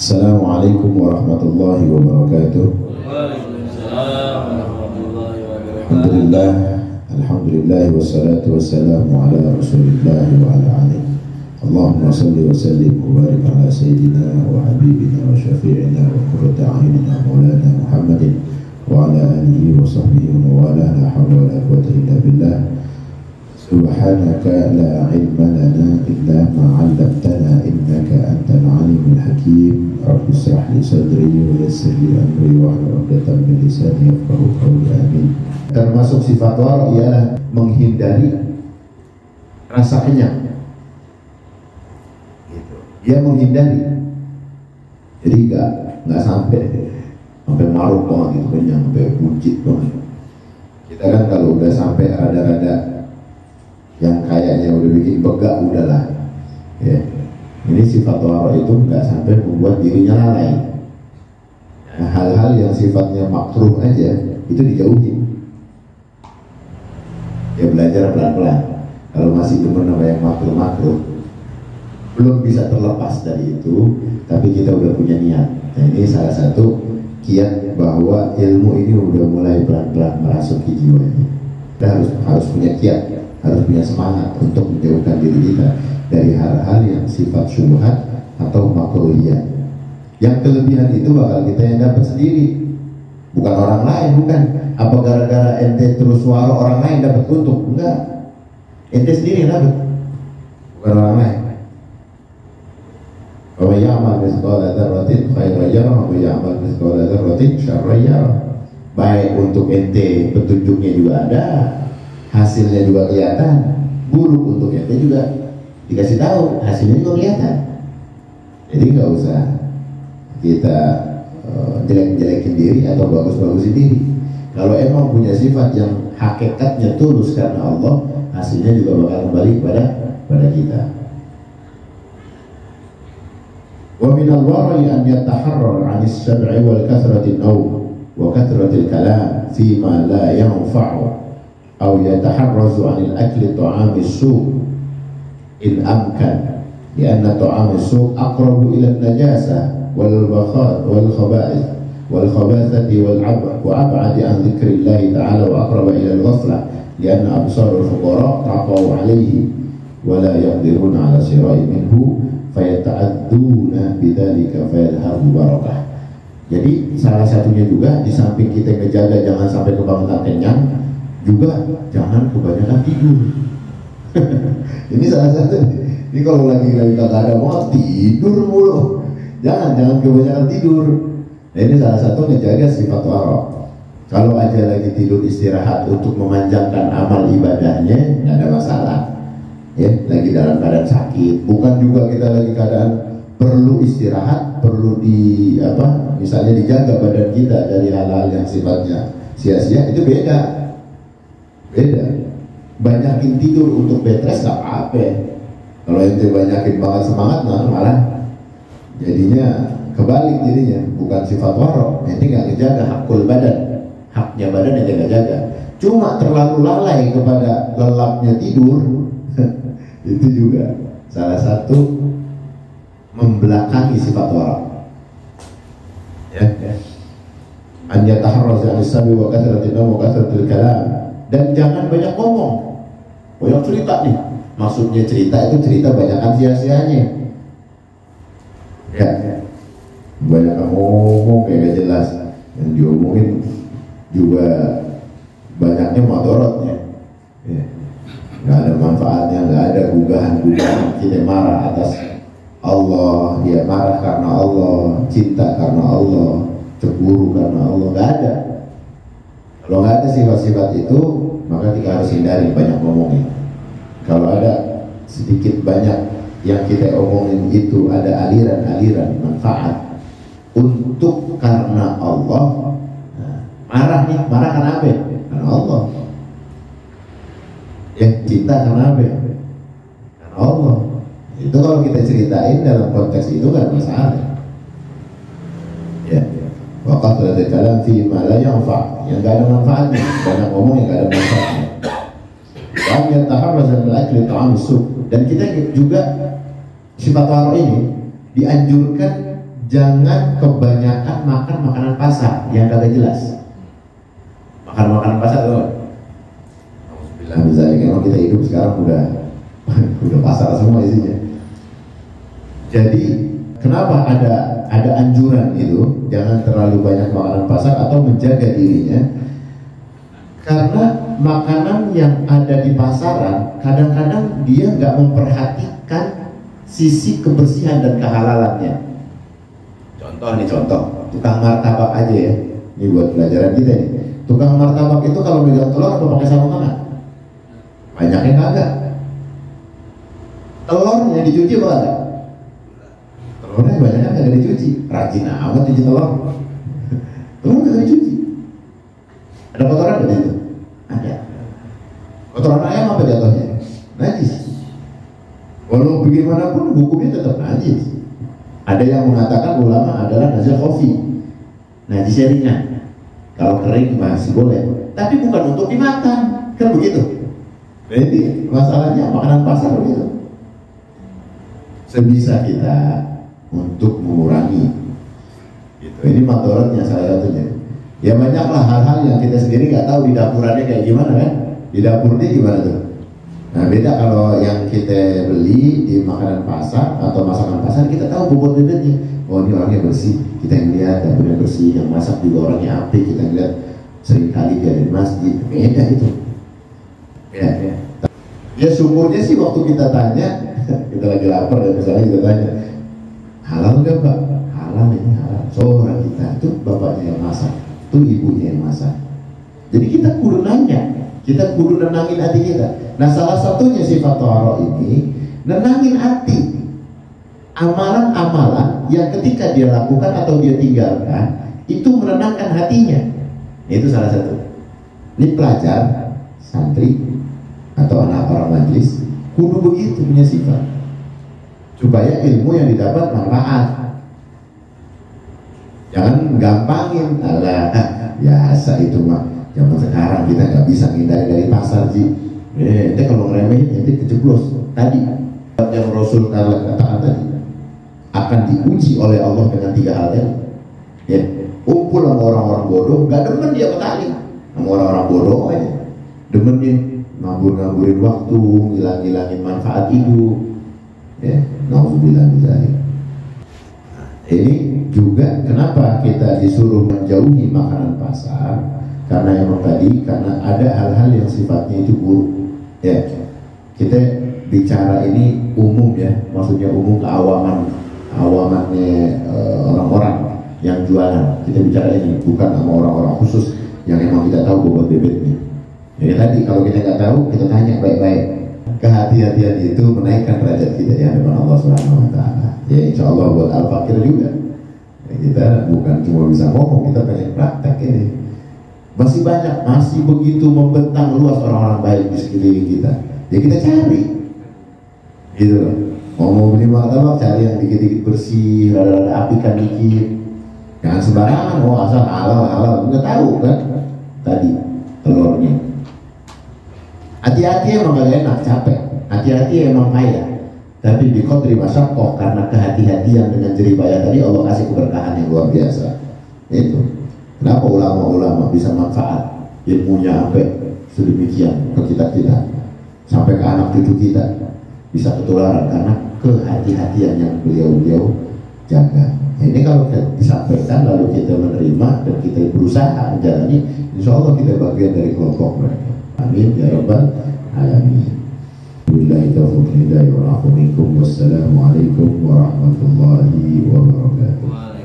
Assalamualaikum warahmatullahi wabarakatuh. Waalaikumsalam warahmatullahi wabarakatuh. Alhamdulillah, alhamdulillah wassalatu wassalamu ala rasulillah wa ala alihi. Allahumma salli wa sallim wa barik ala sayyidina wa habibina wa syafi'ina wa qurrati a'yunina maulana Muhammadin wa ala alihi wa sahbihi wa ala la hawla wa la quwwata illa billah. Subhanaka la ilma lana illa ma 'allamtana innaka antal alimul hakim. Rabbi shrah li sadri wa yassir li amri wa hlul 'uqdatam min lisani yafqahu qawli. Amin. Termasuk sifat wara ialah menghindari rasa kenyang. Gitu. Dia menghindari. Jadi enggak sampai maruk banget gitu, kenyang sampai buncit banget. Kita kan kalau udah sampai rada-rada yang kayaknya udah bikin begak, udahlah ya. Ini sifat wara itu nggak sampai membuat dirinya lalai. Nah, hal-hal yang sifatnya makruh aja itu dijauhi. Ya belajar pelan-pelan. Kalau masih demen sama yang makruh-makruh, belum bisa terlepas dari itu, tapi kita udah punya niat. Nah, ini salah satu kiat bahwa ilmu ini udah mulai pelan-pelan merasuki jiwanya. Kita harus punya kiat, harus punya semangat untuk menjauhkan diri kita dari hal-hal yang sifat syubhat atau makruhiyat. Yang kelebihan itu bakal kita yang dapat sendiri, bukan orang lain. Bukan apa gara-gara ente terus waro orang lain dapat untung, enggak, ente sendiri yang dapat, bukan orang lain. Wa ya'mal mithqala dzarratin khairan yarah wa ya'mal mithqala dzarratin syarran yarah. Baik untuk ente petunjuknya juga ada, hasilnya juga kelihatan. Buruk untuk ente juga dikasih tahu, hasilnya juga kelihatan. Jadi nggak usah kita jelek-jelekin diri atau bagus-bagusin diri. Kalau emang punya sifat yang hakikatnya tulus karena Allah, hasilnya juga bakal kembali pada kita. Wa minal wara'i an yataharrar 'anis syab'i wal kathrati an-nawm wa kathrati al-kalam fi ma la yanfa'u aw yataharrazu 'anil akli ta'ami as-su' in amkan lianna ta'ami as-su' aqrabu ila an-najasah wal bakhat wal khaba'ith wal khabathati wal 'abd wa ab'ad 'an dzikrillah ta'ala wa aqraba ila al-ghaflah lianna absarul fuqara taqaw 'alayhi wa la yaqdiruna 'ala shira'i minhu fayata'adduna bidzalika fayadhhabu barakah. Jadi salah satunya juga di samping kita ngejaga jangan sampai kebangetan kenyang, juga jangan kebanyakan tidur. Ini salah satu. Ini kalau lagi kagak ada mau tidur mulu. Jangan kebanyakan tidur. Nah, ini salah satu ngejaga sifat wara. Kalau aja lagi tidur istirahat untuk memanjangkan amal ibadahnya, nggak ada masalah. Ya, lagi dalam keadaan sakit, bukan juga kita lagi keadaan perlu istirahat, perlu misalnya dijaga badan kita dari hal-hal yang sifatnya sia-sia, itu beda. Banyakin tidur untuk bed rest gak apa-apa. Kalau ente banyakin banget semangat, malah jadinya kebalik jadinya, bukan sifat wara. Ente gak ngejaga hakul badan, haknya badan ente gak jaga. Cuma terlalu lalai kepada lelapnya tidur, itu juga salah satu membelakangi sifat wara. Ya. An yataharraza 'anil sabi wa kathratil nawm wa kathratil kalam. Dan jangan banyak ngomong, banyak cerita nih. Maksudnya cerita itu cerita banyakan sia-sianya. Ya, banyak ngomong kayak gak jelas. Yang diomongin juga banyaknya madorotnya. Ya. Gak ada manfaatnya, gak ada gugahan-gugahan. Kita marah atas Allah, dia marah karena Allah, cinta karena Allah, cemburu karena Allah, gak ada. Kalau nggak ada sifat-sifat itu, maka kita harus hindari banyak ngomongin. Kalau ada sedikit banyak yang kita omongin itu ada aliran-aliran manfaat untuk karena Allah. Nah, marah karena apa? Karena Allah. Cinta karena apa? Karena Allah. Itu kalau kita ceritain dalam konteks itu nggak masalah. Ya. Waqat ada kalam fi ma la yanfa', yang enggak ada manfaatnya, banyak ngomong yang enggak ada manfaatnya. Wa yataharraz min akli ta'am su', dan kita juga sifat wara ini dianjurkan jangan kebanyakan makan makanan pasar yang kagak jelas. Makan makanan pasar tuh. Alhamdulillah, misalnya kalau kita hidup sekarang udah pasar semua isinya. Jadi kenapa ada anjuran itu jangan terlalu banyak makanan pasar atau menjaga dirinya? Karena makanan yang ada di pasaran kadang-kadang dia nggak memperhatikan sisi kebersihan dan kehalalannya. Contoh, tukang martabak aja ya. Ini buat pelajaran kita nih. Tukang martabak itu kalau megang telur apa pakai sarung tangan? Banyaknya kagak. Telurnya dicuci apa enggak? Telurnya banyaknya kagak dicuci. Rajin amat cuci telur. Telur kagak dicuci. Ada kotoran nggak itu? Ada. Kotoran ayam apa jatuhnya? Najis. Walau bagaimanapun hukumnya tetap najis. Ada yang mengatakan ulama adalah najis khafi, najis ringan. Kalau kering masih boleh, tapi bukan untuk dimakan, kan begitu. Jadi masalahnya makanan pasar begitu. Sebisa kita untuk mengurangi. Gitu. Ini madaratnya salah satunya. Ya banyaklah hal-hal yang kita sendiri nggak tahu di dapurannya kayak gimana kan? Di dapurnya gimana tuh? Nah beda kalau yang kita beli di makanan pasar atau masakan pasar, kita tahu bobot bebeknya. Oh ini orangnya bersih, kita yang lihat dapurnya bersih, yang masak juga orangnya apik, kita lihat sering kali dia di masjid. Beda itu. Ya. Ya syukurnya sih waktu kita tanya, kita lagi lapar dan misalnya kita tanya, halal nggak Pak? Halal, ini halal. Seorang kita itu bapaknya yang masak, itu ibunya yang masak. Jadi kita kudu nanya, kita kudu nenangin hati kita. Nah salah satunya sifat taharah ini nenangin hati. Amalan-amalan yang ketika dia lakukan atau dia tinggalkan itu menenangkan hatinya. Itu salah satu. Ini pelajar, santri atau anak orang majlis kudu begitu punya sifat supaya ilmu yang didapat manfaat. Jangan gampangin, alah biasa itu mah. Zaman sekarang kita nggak bisa menghindari dari pasar sih. Itu kalau ngeremehin nanti kejeblos. Tadi yang Rasul katakan tadi akan diuji oleh Allah dengan 3 hal ya. Ya, kumpul sama orang-orang bodoh, nggak demen dia petani sama orang-orang bodoh aja. Demennya ngabur-ngaburin waktu, ngilang-ngilangin manfaat hidup. Ya, nauzubillah min dzalik. Ini juga kenapa kita disuruh menjauhi makanan pasar. Karena emang tadi, karena ada hal-hal yang sifatnya itu buruk. Ya, kita bicara ini umum ya, maksudnya umum keawamannya orang-orang yang jualan. Kita bicara ini bukan sama orang-orang khusus yang emang kita tahu bobot bebeknya. Jadi tadi kalau kita nggak tahu, kita tanya baik-baik. Kehati-hatian itu menaikkan derajat kita ya depan Allah Subhanahu Wa Taala. Ya insya Allah buat al-fakir juga. Ya, kita bukan cuma bisa ngomong, kita pengen praktek ini. Masih banyak, masih begitu membentang luas orang-orang baik di sekeliling kita. Ya kita cari, gitu loh. Mau beli martabak, cari yang dikit-dikit bersih, rada-rada apikan dikit. Jangan sembarangan, asal halal, nggak tahu kan? Tadi telurnya. Hati-hati emang gak enak, capek. Hati-hati emang kaya. Tapi di qadri masyaqqah, karena kehati-hatian dengan jeripaya tadi Allah kasih keberkahan yang luar biasa. Itu. Kenapa ulama-ulama bisa manfaat ilmunya sampai sedemikian ke kita sampai ke anak cucu kita bisa ketularan karena kehati-hatian yang beliau jaga. Nah, ini kalau disampaikan lalu kita menerima dan kita berusaha menjalani, insya Allah kita bagian dari kelompok mereka. Amin ya rabbal alamin. Billahi taufiq hidayah wa afu minkum. Wassalamualaikum warahmatullahi wabarakatuh.